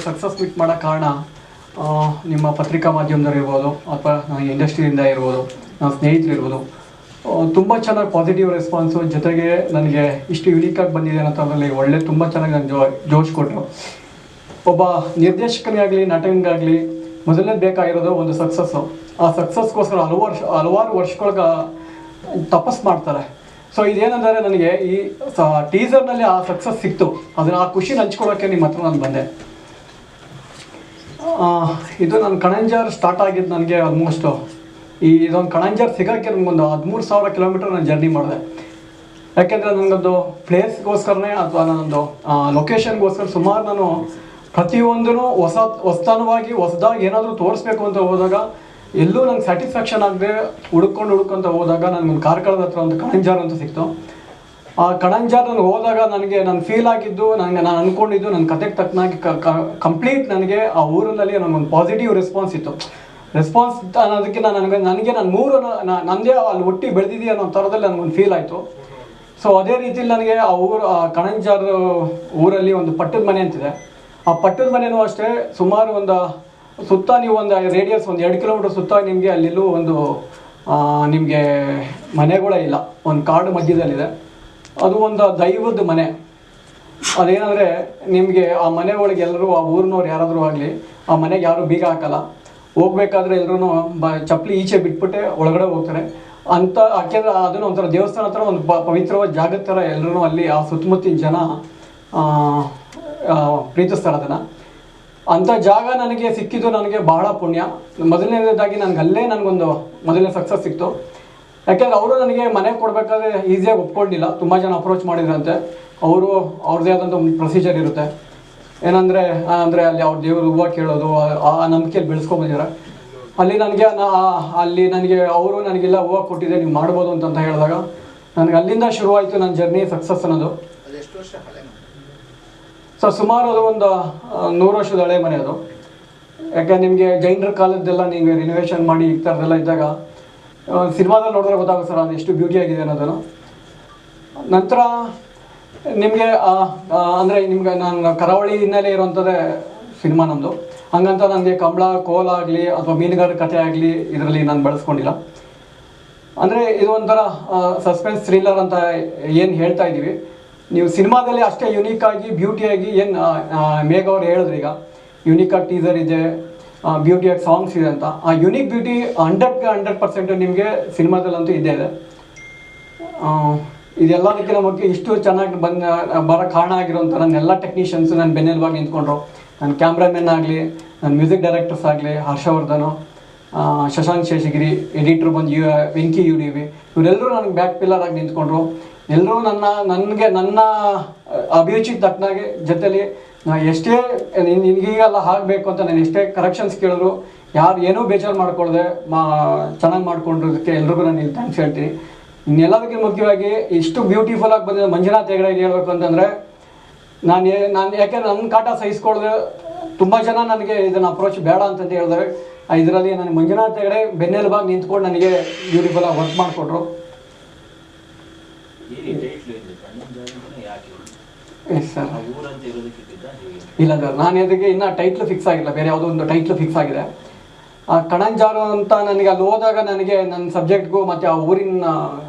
Success meet ಮಾಡೋ ಕಾರಣ ನಿಮ್ಮ ಪತ್ರಿಕಾ ಮಾಧ್ಯಮದವ್ರು ಇರ್ಬೋದು ಅಥವಾ ಇಂಡಸ್ಟ್ರಿಯಿಂದ ಇರ್ಬೋದು, ನನ್ನ ಸ್ನೇಹಿತರು ಇರ್ಬೋದು, ತುಂಬ ಚೆನ್ನಾಗಿ ಪಾಸಿಟಿವ್ ರೆಸ್ಪಾನ್ಸು. ಜೊತೆಗೆ ನನಗೆ ಇಷ್ಟು ಯುನೀಕಾಗಿ ಬಂದಿದೆ ಅನ್ನೋದ್ರಲ್ಲಿ ಒಳ್ಳೆ ತುಂಬ ಚೆನ್ನಾಗಿ ನನಗೆ ಜೋಶ್ ಕೊಟ್ಟರು. ಒಬ್ಬ ನಿರ್ದೇಶಕನಿಗಾಗಲಿ ನಟನಿಗಾಗಲಿ ಮೊದಲನೇ ಬೇಕಾಗಿರೋದು ಒಂದು ಸಕ್ಸಸ್ಸು. ಆ ಸಕ್ಸಸ್ಗೋಸ್ಕರ ಹಲವಾರು ವರ್ಷಗಳ ತಪಸ್ ಮಾಡ್ತಾರೆ. ಸೊ ಇದೇನೆಂದರೆ ನನಗೆ ಈ ಟೀಸರ್ನಲ್ಲಿ ಆ ಸಕ್ಸಸ್ ಸಿಕ್ತು, ಅದನ್ನು ಆ ಖುಷಿನ ಹಂಚ್ಕೊಳ್ಳೋಕ್ಕೆ ನಿಮ್ಮ ಹತ್ರ ನಾನು ಬಂದೆ. ಇದು ನನ್ನ ಕಣಂಜಾರ್ ಸ್ಟಾರ್ಟ್ ಆಗಿದ್ದು ನನಗೆ ಆಲ್ಮೋಸ್ಟು ಇದೊಂದು ಕಣಂಜಾರ್ ಸಿಗೋಕ್ಕೆ ನನಗೊಂದು 13,000 ಕಿಲೋಮೀಟರ್ ನಾನು ಜರ್ನಿ ಮಾಡಿದೆ. ಯಾಕೆಂದರೆ ನನಗೊಂದು ಪ್ಲೇಸ್ಗೋಸ್ಕರನೇ ಅಥವಾ ನನ್ನೊಂದು ಲೊಕೇಶನ್ಗೋಸ್ಕರ ಸುಮಾರು ನಾನು ಪ್ರತಿಯೊಂದೂ ಹೊಸತನವಾಗಿ ಹೊಸದಾಗಿ ಏನಾದರೂ ತೋರಿಸ್ಬೇಕು ಅಂತ ಹೋದಾಗ ಎಲ್ಲೂ ನಂಗೆ ಸ್ಯಾಟಿಸ್ಫ್ಯಾಕ್ಷನ್ ಆಗದೆ ಹುಡ್ಕೊಂತ ಹೋದಾಗ ನನಗೊಂದು ಕಾರ್ಕಳದ ಹತ್ರ ಒಂದು ಕಣಂಜಾರ್ ಅಂತ ಸಿಕ್ತು. ಆ ಕಣಂಜಾರ್ ನನಗೆ ಹೋದಾಗ ನಾನು ಫೀಲ್ ಆಗಿದ್ದು, ನಾನು ಅಂದ್ಕೊಂಡಿದ್ದು ನನ್ನ ಕತೆಗೆ ತಕ್ಕನಾಗಿ ಕಂಪ್ಲೀಟ್ ನನಗೆ ಆ ಊರಿನಲ್ಲಿ ನನಗೊಂದು ಪಾಸಿಟಿವ್ ರೆಸ್ಪಾನ್ಸ್ ಇತ್ತು. ರೆಸ್ಪಾನ್ಸ್ ಅನ್ನೋದಕ್ಕೆ ನನಗೆ ನಂದೇ ಅಲ್ಲಿ ಹುಟ್ಟಿ ಬೆಳೆದಿದ್ದೀಯ ಅನ್ನೋ ಥರದಲ್ಲಿ ನನಗೊಂದು ಫೀಲ್ ಆಯಿತು. ಸೊ ಅದೇ ರೀತಿಯಲ್ಲಿ ನನಗೆ ಆ ಕಣಂಜಾರ್ ಊರಲ್ಲಿ ಒಂದು ಪಟ್ಟದ ಮನೆ ಅಂತಿದೆ. ಆ ಪಟ್ಟದ ಮನೆಯೂ ಅಷ್ಟೇ ಸುಮಾರು ಒಂದು ಸುತ್ತ ನೀವು ಒಂದು ರೇಡಿಯಸ್ ಒಂದು 2 ಕಿಲೋಮೀಟರ್ ಸುತ್ತ ನಿಮಗೆ ಅಲ್ಲಿಲ್ಲೂ ಒಂದು ನಿಮಗೆ ಮನೆಗಳೇ ಇಲ್ಲ, ಒಂದು ಕಾಡು ಮಧ್ಯದಲ್ಲಿದೆ. ಅದು ಒಂದು ದೈವದ ಮನೆ. ಅದೇನಂದರೆ ನಿಮಗೆ ಆ ಮನೆ ಒಳಗೆ ಎಲ್ಲರೂ ಆ ಊರಿನವ್ರು ಯಾರಾದರೂ ಆಗಲಿ ಆ ಮನೆಗೆ ಯಾರೂ ಬೀಗ ಹಾಕಲ್ಲ. ಹೋಗ್ಬೇಕಾದ್ರೆ ಎಲ್ಲರೂ ಚಪ್ಪಲಿ ಈಚೆ ಬಿಟ್ಬಿಟ್ಟೆ ಒಳಗಡೆ ಹೋಗ್ತಾರೆ ಅಂತ. ಯಾಕೆಂದರೆ ಅದನ್ನು ಒಂಥರ ದೇವಸ್ಥಾನ ಹತ್ರ ಒಂದು ಪವಿತ್ರವಾದ ಜಾಗದ ಥರ ಎಲ್ಲರೂ ಅಲ್ಲಿ ಆ ಸುತ್ತಮುತ್ತಿನ ಜನ ಪ್ರೀತಿಸ್ತಾರೆ ಅದನ್ನು. ಅಂಥ ಜಾಗ ನನಗೆ ಸಿಕ್ಕಿದ್ದು ನನಗೆ ಬಹಳ ಪುಣ್ಯ. ಮೊದಲನೇದಾಗಿ ನನಗೊಂದು ಮೊದಲನೇ ಸಕ್ಸಸ್ ಸಿಕ್ತು. ಯಾಕೆಂದರೆ ಅವರು ನನಗೆ ಮನೆ ಕೊಡಬೇಕಾದ್ರೆ ಈಸಿಯಾಗಿ ಒಪ್ಕೊಂಡಿಲ್ಲ, ತುಂಬ ಜನ ಅಪ್ರೋಚ್ ಮಾಡಿದ್ರಂತೆ. ಅವ್ರದ್ದೇ ಆದಂಥ ಒಂದು ಪ್ರೊಸೀಜರ್ ಇರುತ್ತೆ. ಏನಂದರೆ ಅಲ್ಲಿ ಅವ್ರ ದೇವರು ಹೂವು ಕೇಳೋದು ಆ ನಂಬಿಕೆಯಲ್ಲಿ ಬೆಳೆಸ್ಕೊಂಡ್ಬಂದಿದ್ದಾರೆ. ಅಲ್ಲಿ ನನಗೆ ಅವರು ನನಗೆಲ್ಲ ಹೂವು ಕೊಟ್ಟಿದೆ, ನೀವು ಮಾಡ್ಬೋದು ಅಂತ ಹೇಳಿದಾಗ ನನಗೆ ಅಲ್ಲಿಂದ ಶುರುವಾಯಿತು ನನ್ನ ಜರ್ನಿ ಸಕ್ಸಸ್ ಅನ್ನೋದು. ಸೊ ಸುಮಾರು ಅದು ಒಂದು 100 ವರ್ಷದ ಹಳೆ ಮನೆ ಅದು. ಯಾಕೆ ನಿಮಗೆ ಜೈನರ ಕಾಲದ್ದೆಲ್ಲ ನೀವು ರಿನೋವೇಷನ್ ಮಾಡಿ ಈ ಥರದ್ದೆಲ್ಲ ಇದ್ದಾಗ ಸಿನಿಮಾದಲ್ಲಿ ನೋಡಿದ್ರೆ ಗೊತ್ತಾಗುತ್ತೆ ಸರ್ ಅದು ಎಷ್ಟು ಬ್ಯೂಟಿಯಾಗಿದೆ ಅನ್ನೋದನ್ನು. ನಂತರ ನಿಮಗೆ ಅಂದರೆ ನಿಮ್ಗೆ ನಾನು ಕರಾವಳಿ ಹಿನ್ನೆಲೆ ಇರೋವಂಥದ್ದೇ ಸಿನಿಮಾ ನಮ್ಮದು. ಹಂಗಂತ ನನಗೆ ಕಂಬಳ ಕೋಲ ಆಗಲಿ ಅಥವಾ ಮೀನುಗಾರ ಕಥೆ ಆಗಲಿ ಇದರಲ್ಲಿ ನಾನು ಬಳಸ್ಕೊಂಡಿಲ್ಲ. ಅಂದರೆ ಇದು ಒಂಥರ ಸಸ್ಪೆನ್ಸ್ ಥ್ರಿಲ್ಲರ್ ಅಂತ ಏನು ಹೇಳ್ತಾ ಇದ್ದೀವಿ, ನೀವು ಸಿನಿಮಾದಲ್ಲಿ ಅಷ್ಟೇ ಯುನೀಕಾಗಿ ಬ್ಯೂಟಿಯಾಗಿ ಏನು ಮೇಘ ಅವ್ರು ಹೇಳಿದ್ರು, ಈಗ ಯುನೀಕಾಗಿ ಟೀಸರ್ ಇದೆ, ಬ್ಯೂಟಿಯಾಗಿ ಸಾಂಗ್ಸ್ ಇದೆ ಅಂತ. ಆ ಯುನೀಕ್ ಬ್ಯೂಟಿ 100% ನಿಮಗೆ ಸಿನಿಮಾದಲ್ಲಂತೂ ಇದ್ದೇ ಇದೆ. ಇದೆಲ್ಲದಕ್ಕಿಂತ ಮುಖ್ಯ ಇಷ್ಟು ಚೆನ್ನಾಗಿ ಬರೋ ಕಾರಣ ಆಗಿರೋಂಥ ನನ್ನೆಲ್ಲ ಟೆಕ್ನಿಷಿಯನ್ಸು ನನ್ನ ಬೆನ್ನೆಲುಬಾಗಿ ನಿಂತ್ಕೊಂಡ್ರು. ನನ್ನ ಕ್ಯಾಮ್ರಾಮೆನ್ ಆಗಲಿ, ನನ್ನ ಮ್ಯೂಸಿಕ್ ಡೈರೆಕ್ಟರ್ಸ್ ಆಗಲಿ, ಹರ್ಷವರ್ಧನು, ಶಶಾಂಕ್ ಶೇಷಗಿರಿ, ಎಡಿಟ್ರು ಬಂದು ವೆಂಕಿ UDV, ಇವರೆಲ್ಲರೂ ನನಗೆ ಬ್ಯಾಕ್ ಪಿಲ್ಲರ್ ಆಗಿ ನಿಂತ್ಕೊಂಡ್ರು. ಎಲ್ಲರೂ ನನ್ನ ಅಭಿರುಚಿಗೆ ತಕ್ಕನಾಗೆ ಜೊತೆಲಿ ಎಷ್ಟೇ ನಿನಗೀಗೆಲ್ಲ ಆಗಬೇಕು ಅಂತ ನಾನು ಎಷ್ಟೇ ಕರೆಕ್ಷನ್ಸ್ ಕೇಳಿದ್ರು ಯಾರು ಏನೂ ಬೇಜಾರು ಮಾಡ್ಕೊಳ್ಳದೆ ಚೆನ್ನಾಗಿ ಮಾಡ್ಕೊಂಡಿರೋದಕ್ಕೆ ಎಲ್ರಿಗೂ ನಾನು ಇಲ್ಲಿ ಥ್ಯಾಂಕ್ಸ್ ಹೇಳ್ತೀನಿ. ಇನ್ನೆಲ್ಲದಕ್ಕಿಂತ ಮುಖ್ಯವಾಗಿ ಇಷ್ಟು ಬ್ಯೂಟಿಫುಲ್ಲಾಗಿ ಬಂದಿದೆ ಮಂಜುನಾಥ್ ಹೆಗಡೆಗೆ ಹೇಳ್ಬೇಕು ಅಂತಂದರೆ ನಾನು ಯಾಕೆಂದರೆ ನನ್ನ ಕಾಟ ಸಹಿಸ್ಕೊಳ್ದೆ ತುಂಬ ಜನ ನನಗೆ ಇದನ್ನು ಅಪ್ರೋಚ್ ಬೇಡ ಅಂತಂತ ಹೇಳಿದ್ರೆ ಇದರಲ್ಲಿ ನಾನು ಮಂಜುನಾಥ್ ಹೆಗಡೆ ಬೆನ್ನೆಲುಬಾಗಿ ನಿಂತ್ಕೊಂಡು ನನಗೆ ಬ್ಯೂಟಿಫುಲ್ಲಾಗಿ ವರ್ಕ್ ಮಾಡಿಕೊಟ್ರು. Yes sir. ಇಲ್ಲ ಸರ್, ನಾನು ಇದಕ್ಕೆ ಇನ್ನೂ ಟೈಟ್ಲು ಫಿಕ್ಸ್ ಆಗಿಲ್ಲ, ಬೇರೆ ಯಾವುದೋ ಒಂದು ಟೈಟ್ಲು ಫಿಕ್ಸ್ ಆಗಿದೆ. ಕಣಂಜಾರು ಅಂತ ನನಗೆ ಅಲ್ಲಿ ಹೋದಾಗ ನನಗೆ ನನ್ನ ಸಬ್ಜೆಕ್ಟ್ಗೂ ಮತ್ತು ಆ ಊರಿನ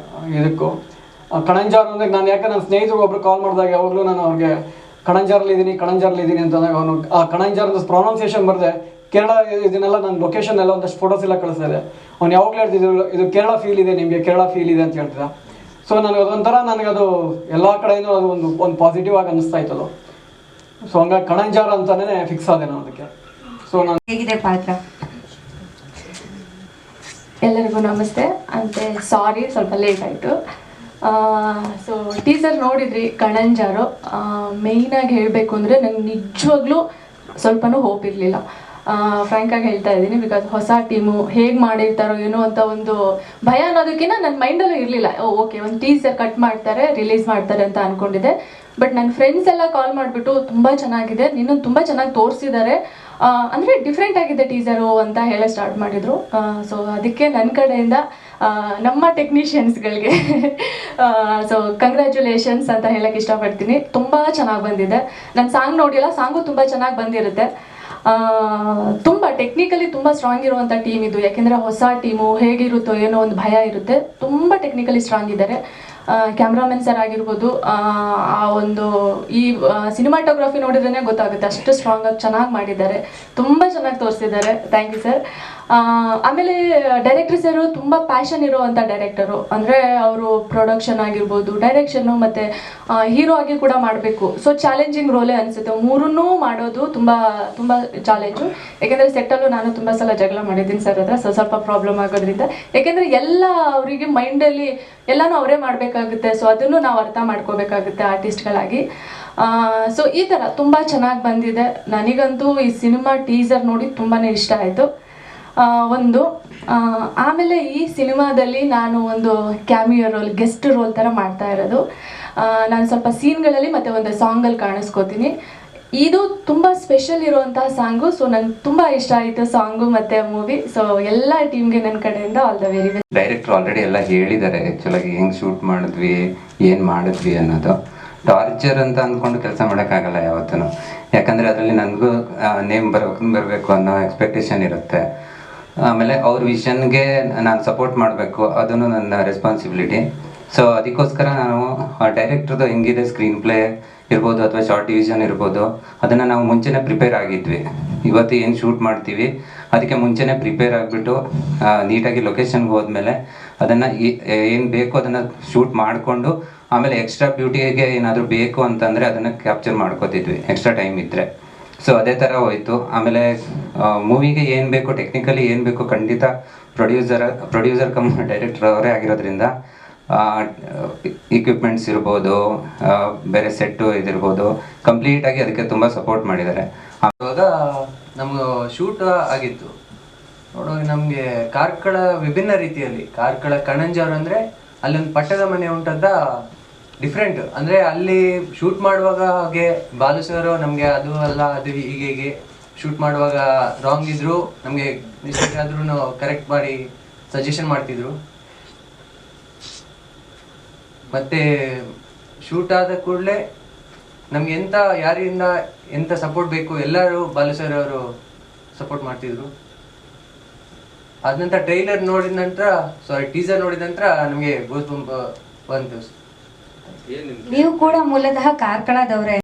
ಇದಕ್ಕೂ ಕಣಂಜಾರು ಅಂದರೆ ನಾನು ಯಾಕೆ ನನ್ನ ಸ್ನೇಹಿತರು ಒಬ್ಬರು ಕಾಲ್ ಮಾಡಿದಾಗ ಯಾವಾಗಲೂ ನಾನು ಅವ್ರಿಗೆ ಕಣಂಜಾರಲ್ಲಿ ಇದ್ದೀನಿ ಅಂತಂದಾಗ ಅವನು ಆ ಕಣಂಜಾರದ ಪ್ರೊನೌನ್ಸಿಯೇಷನ್ ಬರದೆ ಕೇರಳ ಇದನ್ನೆಲ್ಲ ನನ್ನ ಲೊಕೇಶನ್ ಎಲ್ಲ ಒಂದಷ್ಟು ಫೋಟೋಸ್ ಎಲ್ಲ ಕಳಿಸ್ತಾ ಇದೆ. ಅವ್ನು ಯಾವಾಗಲೂ ಹೇಳ್ತಿದ್ರು ಇದು ಕೇರಳ ಫೀಲ್ ಇದೆ, ನಿಮಗೆ ಕೇರಳ ಫೀಲ್ ಇದೆ ಅಂತ ಹೇಳ್ತಿದ್ದ. ಸೊ ನನಗೆ ಅದೊಂಥರ ನನಗದು ಎಲ್ಲ ಕಡೆಯೂ ಅದು ಒಂದು ಪಾಸಿಟಿವ್ ಆಗಿ ಅನ್ನಿಸ್ತಾ ಇತ್ತು ಅದು. ಸೊ ಹಂಗಾಗಿ ಕಣಂಜಾರ ಅಂತಲೇ ಫಿಕ್ಸ್ ಆದೆ ನಾನು ಅದಕ್ಕೆ. ಸೊ ನಾನು ಹೇಗಿದೆ ಪಾತ್ರ? ಎಲ್ಲರಿಗೂ ನಮಸ್ತೆ. ಅಂತೆ ಸಾರಿ ಸ್ವಲ್ಪ ಲೇಟ್ ಆಯಿತು. ಸೊ ಟೀಸರ್ ನೋಡಿದ್ರಿ ಕಣಂಜಾರು. ಮೇಯ್ನಾಗಿ ಹೇಳಬೇಕು ಅಂದರೆ ನಂಗೆ ನಿಜವಾಗ್ಲೂ ಸ್ವಲ್ಪನೂ ಹೋಪ್ ಇರಲಿಲ್ಲ, ಫ್ರ್ಯಾಂಕಾಗಿ ಹೇಳ್ತಾ ಇದ್ದೀನಿ. ಬಿಕಾಸ್ ಹೊಸ ಟೀಮು ಹೇಗೆ ಮಾಡಿರ್ತಾರೋ ಏನೋ ಅಂತ ಒಂದು ಭಯ ಅನ್ನೋದಕ್ಕಿಂತ ನನ್ನ ಮೈಂಡಲ್ಲೂ ಇರಲಿಲ್ಲ. ಓಕೆ ಒಂದು ಟೀಸರ್ ಕಟ್ ಮಾಡ್ತಾರೆ, ರಿಲೀಸ್ ಮಾಡ್ತಾರೆ ಅಂತ ಅಂದ್ಕೊಂಡಿದ್ದೆ. ಬಟ್ ನನ್ನ ಫ್ರೆಂಡ್ಸ್ ಎಲ್ಲ ಕಾಲ್ ಮಾಡಿಬಿಟ್ಟು ತುಂಬ ಚೆನ್ನಾಗಿದೆ, ನಿನ್ನನ್ನು ತುಂಬ ಚೆನ್ನಾಗಿ ತೋರಿಸಿದ್ದಾರೆ, ಅಂದರೆ ಡಿಫ್ರೆಂಟ್ ಆಗಿದೆ ಟೀಸರು ಅಂತ ಹೇಳಕ್ಕೆ ಸ್ಟಾರ್ಟ್ ಮಾಡಿದರು. ಸೊ ಅದಕ್ಕೆ ನನ್ನ ಕಡೆಯಿಂದ ನಮ್ಮ ಟೆಕ್ನಿಷಿಯನ್ಸ್ಗಳಿಗೆ ಸೊ ಕಂಗ್ರ್ಯಾಚುಲೇಷನ್ಸ್ ಅಂತ ಹೇಳಕ್ಕೆ ಇಷ್ಟಪಡ್ತೀನಿ. ತುಂಬ ಚೆನ್ನಾಗಿ ಬಂದಿದೆ. ನಾನು ಸಾಂಗ್ ನೋಡಿಲ್ಲ, ಸಾಂಗು ತುಂಬ ಚೆನ್ನಾಗಿ ಬಂದಿರುತ್ತೆ. ತುಂಬ ಟೆಕ್ನಿಕಲಿ ತುಂಬ ಸ್ಟ್ರಾಂಗ್ ಇರುವಂಥ ಟೀಮ್ ಇದು. ಯಾಕೆಂದರೆ ಹೊಸ ಟೀಮು ಹೇಗಿರುತ್ತೋ ಏನೋ ಒಂದು ಭಯ ಇರುತ್ತೆ. ತುಂಬ ಟೆಕ್ನಿಕಲಿ ಸ್ಟ್ರಾಂಗ್ ಇದ್ದಾರೆ. ಕ್ಯಾಮ್ರಾಮನ್ ಸರ್ ಆಗಿರ್ಬೋದು, ಆ ಒಂದು ಈ ಸಿನಿಮಾಟೋಗ್ರಫಿ ನೋಡಿದ್ರೇ ಗೊತ್ತಾಗುತ್ತೆ, ಅಷ್ಟು ಸ್ಟ್ರಾಂಗಾಗಿ ಚೆನ್ನಾಗಿ ಮಾಡಿದ್ದಾರೆ, ತುಂಬ ಚೆನ್ನಾಗಿ ತೋರಿಸಿದ್ದಾರೆ. Thank you sir. ಆಮೇಲೆ ಡೈರೆಕ್ಟರ್ ಸರು ತುಂಬ ಪ್ಯಾಷನ್ ಇರುವಂಥ ಡೈರೆಕ್ಟರು. ಅಂದರೆ ಅವರು ಪ್ರೊಡಕ್ಷನ್ ಆಗಿರ್ಬೋದು, ಡೈರೆಕ್ಷನ್ನು ಮತ್ತು ಹೀರೋ ಆಗಿ ಕೂಡ ಮಾಡಬೇಕು. ಸೊ ಚಾಲೆಂಜಿಂಗ್ ರೋಲೇ ಅನಿಸುತ್ತೆ. ಮೂರನ್ನೂ ಮಾಡೋದು ತುಂಬ ತುಂಬ ಚಾಲೆಂಜು. ಯಾಕೆಂದರೆ ಸೆಟ್ಟಲ್ಲೂ ನಾನು ತುಂಬ ಸಲ ಜಗಳ ಮಾಡಿದ್ದೀನಿ ಸರ್ ಹತ್ರ. ಸ್ವಲ್ಪ ಪ್ರಾಬ್ಲಮ್ ಆಗೋದ್ರಿಂದ, ಯಾಕೆಂದರೆ ಎಲ್ಲ ಅವರಿಗೆ ಮೈಂಡಲ್ಲಿ ಎಲ್ಲನೂ ಅವರೇ ಮಾಡಬೇಕಾಗುತ್ತೆ. ಸೊ ಅದನ್ನು ನಾವು ಅರ್ಥ ಮಾಡ್ಕೋಬೇಕಾಗುತ್ತೆ ಆರ್ಟಿಸ್ಟ್ಗಳಾಗಿ. ಸೊ ಈ ಥರ ತುಂಬ ಚೆನ್ನಾಗಿ ಬಂದಿದೆ. ನನಗಂತೂ ಈ ಸಿನಿಮಾ ಟೀಸರ್ ನೋಡಿ ತುಂಬಾ ಇಷ್ಟ ಆಯಿತು. ಒಂದು ಆಮೇಲೆ ಈ ಸಿನಿಮಾದಲ್ಲಿ ನಾನು ಒಂದು ಕ್ಯಾಮಿಯೋ ರೋಲ್, ಗೆಸ್ಟ್ ರೋಲ್ ಥರ ಮಾಡ್ತಾ ಇರೋದು. ನಾನು ಸ್ವಲ್ಪ ಸೀನ್ಗಳಲ್ಲಿ ಮತ್ತು ಒಂದು ಸಾಂಗಲ್ಲಿ ಕಾಣಿಸ್ಕೋತೀನಿ. ಇದು ತುಂಬ ಸ್ಪೆಷಲ್ ಇರುವಂತಹ ಸಾಂಗು. ಸೊ ನಂಗೆ ತುಂಬ ಇಷ್ಟ ಆಯಿತು ಸಾಂಗು ಮತ್ತು ಮೂವಿ. ಸೊ ಎಲ್ಲ ಟೀಮ್ಗೆ ನನ್ನ ಕಡೆಯಿಂದ all the very best. Director already ಎಲ್ಲ ಹೇಳಿದ್ದಾರೆ ಆ್ಯಕ್ಚುಲಾಗಿ ಹೆಂಗೆ ಶೂಟ್ ಮಾಡಿದ್ವಿ, ಏನು ಮಾಡಿದ್ವಿ ಅನ್ನೋದು. ಟಾರ್ಚರ್ ಅಂತ ಅಂದ್ಕೊಂಡು ಕೆಲಸ ಮಾಡೋಕ್ಕಾಗಲ್ಲ ಯಾವತ್ತೂ. ಯಾಕಂದರೆ ಅದರಲ್ಲಿ ನನಗೂ ನೇಮ್ ಬರಬೇಕು ಅನ್ನೋ ಎಕ್ಸ್ಪೆಕ್ಟೇಷನ್ ಇರುತ್ತೆ. ಆಮೇಲೆ ಅವ್ರ ವಿಷನ್ಗೆ ನಾನು ಸಪೋರ್ಟ್ ಮಾಡಬೇಕು, ಅದನ್ನು ನನ್ನ ರೆಸ್ಪಾನ್ಸಿಬಿಲಿಟಿ. ಸೊ ಅದಕ್ಕೋಸ್ಕರ ನಾವು ಡೈರೆಕ್ಟ್ರದ್ದು ಹೆಂಗಿದೆ ಸ್ಕ್ರೀನ್ ಪ್ಲೇ ಇರ್ಬೋದು ಅಥವಾ ಶಾರ್ಟ್ ಡಿವಿಷನ್ ಇರ್ಬೋದು, ಅದನ್ನು ನಾವು ಮುಂಚೆನೇ ಪ್ರಿಪೇರ್ ಆಗಿದ್ವಿ. ಇವತ್ತು ಏನು ಶೂಟ್ ಮಾಡ್ತೀವಿ ಅದಕ್ಕೆ ಮುಂಚೆನೇ ಪ್ರಿಪೇರ್ ಆಗಿಬಿಟ್ಟು ನೀಟಾಗಿ ಲೊಕೇಶನ್ಗೆ ಹೋದ್ಮೇಲೆ ಅದನ್ನು ಏನು ಬೇಕು ಅದನ್ನು ಶೂಟ್ ಮಾಡಿಕೊಂಡು, ಆಮೇಲೆ ಎಕ್ಸ್ಟ್ರಾ ಬ್ಯೂಟಿಗೆ ಏನಾದರೂ ಬೇಕು ಅಂತಂದರೆ ಅದನ್ನು ಕ್ಯಾಪ್ಚರ್ ಮಾಡ್ಕೋತಿದ್ವಿ ಎಕ್ಸ್ಟ್ರಾ ಟೈಮ್ ಇದ್ದರೆ. ಸೊ ಅದೇ ಥರ ಹೋಯಿತು. ಆಮೇಲೆ ಮೂವಿಗೆ ಏನು ಬೇಕು, ಟೆಕ್ನಿಕಲಿ ಏನು ಬೇಕು, ಖಂಡಿತ ಪ್ರೊಡ್ಯೂಸರ್ ಕಮ್ ಡೈರೆಕ್ಟರ್ ಅವರೇ ಆಗಿರೋದ್ರಿಂದ ಇಕ್ವಿಪ್ಮೆಂಟ್ಸ್ ಇರ್ಬೋದು, ಬೇರೆ ಸೆಟ್ಟು ಇದಿರ್ಬೋದು, ಕಂಪ್ಲೀಟಾಗಿ ಅದಕ್ಕೆ ತುಂಬ ಸಪೋರ್ಟ್ ಮಾಡಿದ್ದಾರೆ. ಆವಾಗ ನಮ್ಗೆ ಶೂಟ್ ಆಗಿತ್ತು. ನೋಡುವಾಗ ನಮಗೆ ಕಾರ್ಕಳ ವಿಭಿನ್ನ ರೀತಿಯಲ್ಲಿ, ಕಾರ್ಕಳ ಕಣಂಜಾರು ಅಂದರೆ ಅಲ್ಲೊಂದು ಪಟ್ಟದ ಮನೆ ಉಂಟಂತ ಡಿಫ್ರೆಂಟ್. ಅಂದರೆ ಅಲ್ಲಿ ಶೂಟ್ ಮಾಡುವಾಗ ಹಾಗೆ ಬಾಲು ಸರ್ ನಮಗೆ ಅದು ಅಲ್ಲ, ಅದು ಹೀಗೆ ಶೂಟ್ ಮಾಡುವಾಗ ರಾಂಗ್ ಇದ್ದರೂ ನಮಗೆ ಮಿಸ್ಟೇಕ್ ಆದ್ರೂ ಕರೆಕ್ಟ್ ಮಾಡಿ ಸಜೆಷನ್ ಮಾಡ್ತಿದ್ರು. ಮತ್ತು ಶೂಟ್ ಆದ ಕೂಡಲೇ ನಮ್ಗೆ ಯಾರಿಂದ ಎಂಥ ಸಪೋರ್ಟ್ ಬೇಕು ಎಲ್ಲರೂ ಬಾಲು ಸರ್ ಅವರು ಸಪೋರ್ಟ್ ಮಾಡ್ತಿದ್ರು. ಅದ ನಂತರ ಟ್ರೈಲರ್ ನೋಡಿದ ನಂತರ, ಟೀಸರ್ ನೋಡಿದ ನಂತರ ನಮಗೆ ಗೋಸ್ ಬಂಪ್ ಬಂತು. ನೀವು ಕೂಡ ಮೂಲತಃ ಕಾರ್ಕಳದವರೇ?